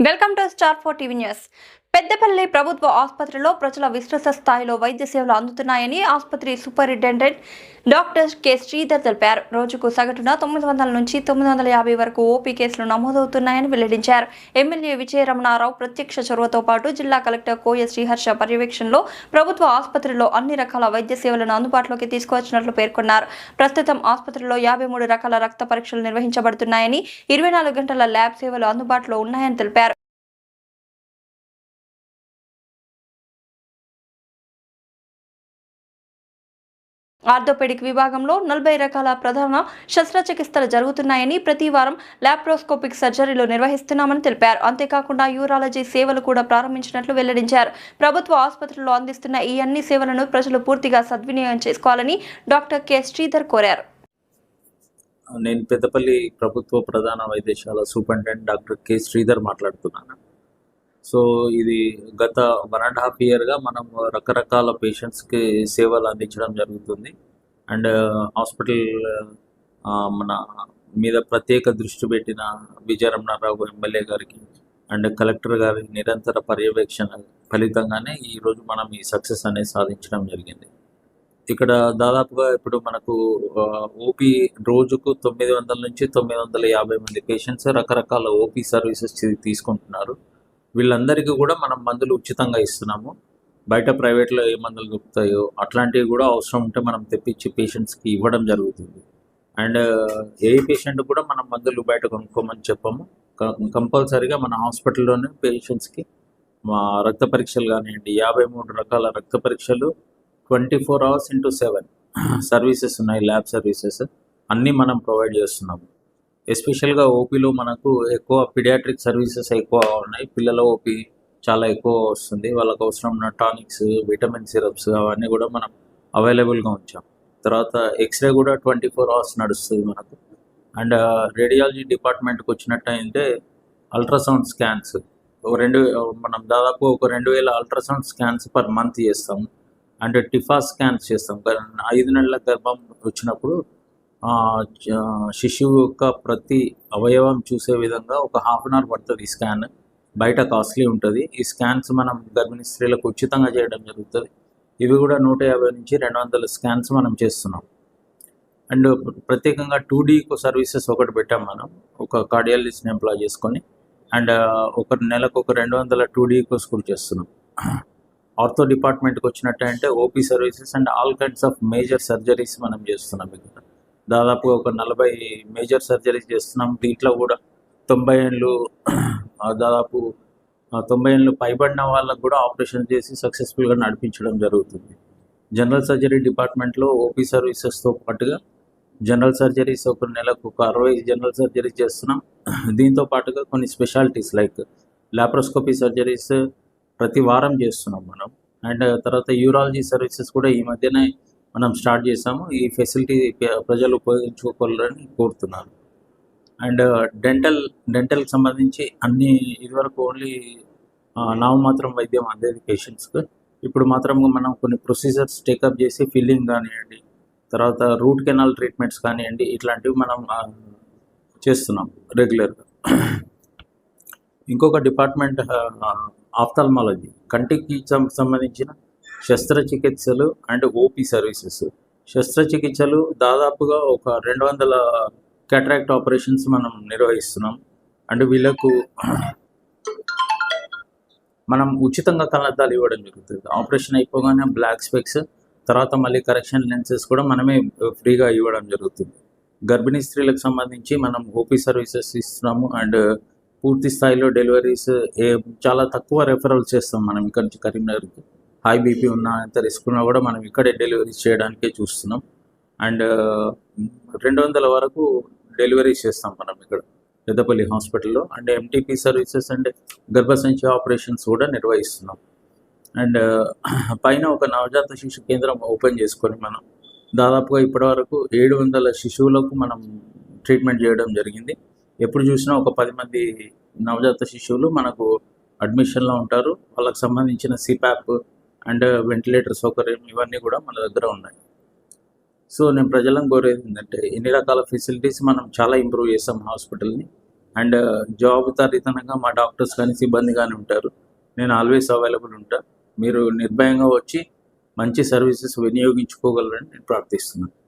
Welcome to star 4 TV news. Peddapalli ప్రభుత్వ ఆసుపత్రిలో ప్రజల విస్తృత స్థాయిలో వైద్య సేవలు అందుతున్నాయని ఆసుపత్రి సూపరింటెండెంట్ డాక్టర్ కె శ్రీధర్ తెలిపారు. రోజుకు సగటున 900 నుంచి 950 వరకు ఓపీ కేసులు నమోదవుతున్నాయని వెల్లడించారు. ఎమ్మెల్యే విజయరమణారావు ప్రత్యక్ష చొరవతో పాటు జిల్లా కలెక్టర్ కోయ శ్రీహర్ష పర్యవేక్షణలో ప్రభుత్వ ఆసుపత్రిలో అన్ని రకాల వైద్య సేవలను అందుబాటులోకి తీసుకువచ్చినట్లు పేర్కొన్నారు. ప్రస్తుతం ఆసుపత్రిలో 53 రకాల రక్త పరీక్షలు నిర్వహించబడుతున్నాయని, 24 గంటల ల్యాబ్ సేవలు అందుబాటులో ఉన్నాయని తెలిపారు. ఆర్థోపెడిక్ విభాగంలో 40 రకాల ప్రధాన శస్త్రచికిత్సలు జరుగుతున్నాయని, ప్రతి వారం లాప్రోస్కోపిక్ సర్జరీలు నిర్వహిస్తున్నామని తెలిపారు. అంతేకాకుండా యూరాలజీ సేవలు కూడా ప్రారంభించినట్లు వెల్లడించారు. ప్రభుత్వ ఆసుపత్రుల్లో అందిస్తున్న ఈ అన్ని సేవలను ప్రజలు పూర్తిగా సద్వినియోగం చేసుకోవాలని డాక్టర్ కె శ్రీధర్ కోరారు. నేను పెద్దపల్లి ప్రభుత్వ ప్రధాన వైద్యశాల సూపరింటెండెంట్ డాక్టర్ కె శ్రీధర్ మాట్లాడుతున్నాను. సో ఇది గత 1.5 ఇయర్గా మనం రకరకాల పేషెంట్స్కి సేవలు అందించడం జరుగుతుంది. అండ్ హాస్పిటల్ మన మీద ప్రత్యేక దృష్టి పెట్టిన విజయరమణారావు ఎమ్మెల్యే గారికి అండ్ కలెక్టర్ గారి నిరంతర పర్యవేక్షణ ఫలితంగానే ఈరోజు మనం ఈ సక్సెస్ అనేది సాధించడం జరిగింది. ఇక్కడ దాదాపుగా ఇప్పుడు మనకు ఓపీ రోజుకు 900 నుంచి 950 మంది పేషెంట్స్ రకరకాల ఓపీ సర్వీసెస్ తీసుకుంటున్నారు. వీళ్ళందరికీ కూడా మనం మందులు ఉచితంగా ఇస్తున్నాము. బయట ప్రైవేట్లో ఏ మందులు దొరుకుతాయో అట్లాంటివి కూడా అవసరం ఉంటే మనం తెప్పించి పేషెంట్స్కి ఇవ్వడం జరుగుతుంది. అండ్ ఏ పేషెంట్ కూడా మనం మందులు బయట కొనుక్కోమని చెప్పాము. కంపల్సరీగా మన హాస్పిటల్లోనే పేషెంట్స్కి మా రక్త పరీక్షలు కానివ్వండి, 53 రకాల రక్త పరీక్షలు 24 hours into 7 సర్వీసెస్ ఉన్నాయి. ల్యాబ్ సర్వీసెస్ అన్నీ మనం ప్రొవైడ్ చేస్తున్నాము. ఎస్పెషల్గా ఓపీలో మనకు ఎక్కువ పిడియాట్రిక్ సర్వీసెస్ ఎక్కువ ఉన్నాయి. పిల్లల ఓపీ చాలా ఎక్కువ వస్తుంది. వాళ్ళకు అవసరం ఉన్న టానిక్స్, విటమిన్ సిరప్స్ అవన్నీ కూడా మనం అవైలబుల్గా ఉంచాం. తర్వాత ఎక్స్రే కూడా 24 hours నడుస్తుంది మనకు. అండ్ రేడియాలజీ డిపార్ట్మెంట్కి వచ్చినట్టయితే అల్ట్రాసౌండ్ స్కాన్స్ మనం దాదాపు ఒక 2000 అల్ట్రాసౌండ్ స్కాన్స్ పర్ మంత్ చేస్తాము. అండ్ టిఫా స్కాన్స్ చేస్తాం. 5 నెలల గర్భం వచ్చినప్పుడు శిశువు యొక్క ప్రతి అవయవం చూసే విధంగా ఒక 1/2 hour పడుతుంది. ఈ స్కాన్ బయట కాస్ట్లీ ఉంటుంది. ఈ స్కాన్స్ మనం గర్భిణీ స్త్రీలకు ఉచితంగా చేయడం జరుగుతుంది. ఇవి కూడా 150 నుంచి 200 స్కాన్స్ మనం చేస్తున్నాం. అండ్ ప్రత్యేకంగా 2D సర్వీసెస్ ఒకటి పెట్టాం మనం, ఒక కార్డియాలజిస్ట్ని ఎంప్లాయ్ చేసుకొని. అండ్ ఒక నెలకు ఒక 200 2D కూడా చేస్తున్నాం. ఆర్థో డిపార్ట్మెంట్కి వచ్చినట్టంటే OP services and all kinds of major surgeries మనం చేస్తున్నాం. ఇక్కడ దాదాపుగా ఒక 40 మేజర్ సర్జరీస్ చేస్తున్నాం. దీంట్లో కూడా 90 ఏళ్ళు దాదాపు 90 ఏళ్ళు పైబడిన వాళ్ళకు కూడా ఆపరేషన్ చేసి సక్సెస్ఫుల్గా నడిపించడం జరుగుతుంది. జనరల్ సర్జరీ డిపార్ట్మెంట్లో ఓపీ సర్వీసెస్తో పాటుగా జనరల్ సర్జరీస్ ఒక నెలకు ఒక 60 జనరల్ సర్జరీస్ చేస్తున్నాం. దీంతో పాటుగా కొన్ని స్పెషాలిటీస్ లైక్ లాప్రోస్కోపీ సర్జరీస్ ప్రతి వారం చేస్తున్నాం మనం. అండ్ తర్వాత యూరాలజీ సర్వీసెస్ కూడా ఈ మధ్యనే మనం స్టార్ట్ చేసాము. ఈ ఫెసిలిటీ ప్రజలు ఉపయోగించుకోవాలని కోరుతున్నాను. అండ్ డెంటల్కి సంబంధించి అన్ని ఇదివరకు ఓన్లీ నామమాత్రం వైద్యం అందేది పేషెంట్స్కి. ఇప్పుడు మాత్రం మనం కొన్ని ప్రొసీజర్స్ టేకప్ చేసి ఫిల్లింగ్ కానివ్వండి, తర్వాత రూట్ కెనాల్ ట్రీట్మెంట్స్ కానివ్వండి, ఇట్లాంటివి మనం చేస్తున్నాం రెగ్యులర్గా. ఇంకొక డిపార్ట్మెంట్ ఆఫ్థాల్మాలజీ, కంటికి సంబంధించిన శస్త్రచికిత్సలు అండ్ ఓపీ సర్వీసెస్. శస్త్రచికిత్సలు దాదాపుగా ఒక 200 క్యాటరాక్ట్ ఆపరేషన్స్ మనం నిర్వహిస్తున్నాం. అండ్ వీళ్ళకు మనం ఉచితంగా కళ్ళద్దాలు ఇవ్వడం జరుగుతుంది. ఆపరేషన్ అయిపోగానే బ్లాక్ స్పెక్స్, తర్వాత మళ్ళీ కరెక్షన్ లెన్సెస్ కూడా మనమే ఫ్రీగా ఇవ్వడం జరుగుతుంది. గర్భిణీ స్త్రీలకు సంబంధించి మనం ఓపీ సర్వీసెస్ ఇస్తున్నాము. అండ్ పూర్తి స్థాయిలో డెలివరీస్ చాలా తక్కువ రెఫరల్స్ చేస్తాం మనం ఇక్కడ నుంచి కరీంనగర్కి. హై బీపీ ఉన్నా, ఎంత రిస్క్ ఉన్నా కూడా మనం ఇక్కడే డెలివరీస్ చేయడానికే చూస్తున్నాం. అండ్ 200 వరకు డెలివరీస్ చేస్తాం మనం ఇక్కడ పెద్దపల్లి హాస్పిటల్లో. అండ్ ఎంటీపీ సర్వీసెస్ అండ్ గర్భసంచి ఆపరేషన్స్ కూడా నిర్వహిస్తున్నాం. అండ్ పైన ఒక నవజాత శిశు కేంద్రం ఓపెన్ చేసుకొని మనం దాదాపుగా ఇప్పటివరకు 700 శిశువులకు మనం ట్రీట్మెంట్ చేయడం జరిగింది. ఎప్పుడు చూసినా ఒక 10 మంది నవజాత శిశువులు మనకు అడ్మిషన్లో ఉంటారు. వాళ్ళకి సంబంధించిన సిప్యాప్ అండ్ వెంటిలేటర్ సౌకర్యం ఇవన్నీ కూడా మన దగ్గర ఉన్నాయి. సో నేను ప్రజలను కోరేది ఏంటంటే, ఇన్ని రకాల ఫెసిలిటీస్ మనం చాలా ఇంప్రూవ్ చేస్తాం హాస్పిటల్ని. అండ్ జాబ్ తరితనంగా మా డాక్టర్స్ కానీ సిబ్బంది కానీ ఉంటారు. నేను ఆల్వేస్ అవైలబుల్ ఉంటాను. మీరు నిర్భయంగా వచ్చి మంచి సర్వీసెస్ వినియోగించుకోగలరని నేను ప్రార్థిస్తున్నాను.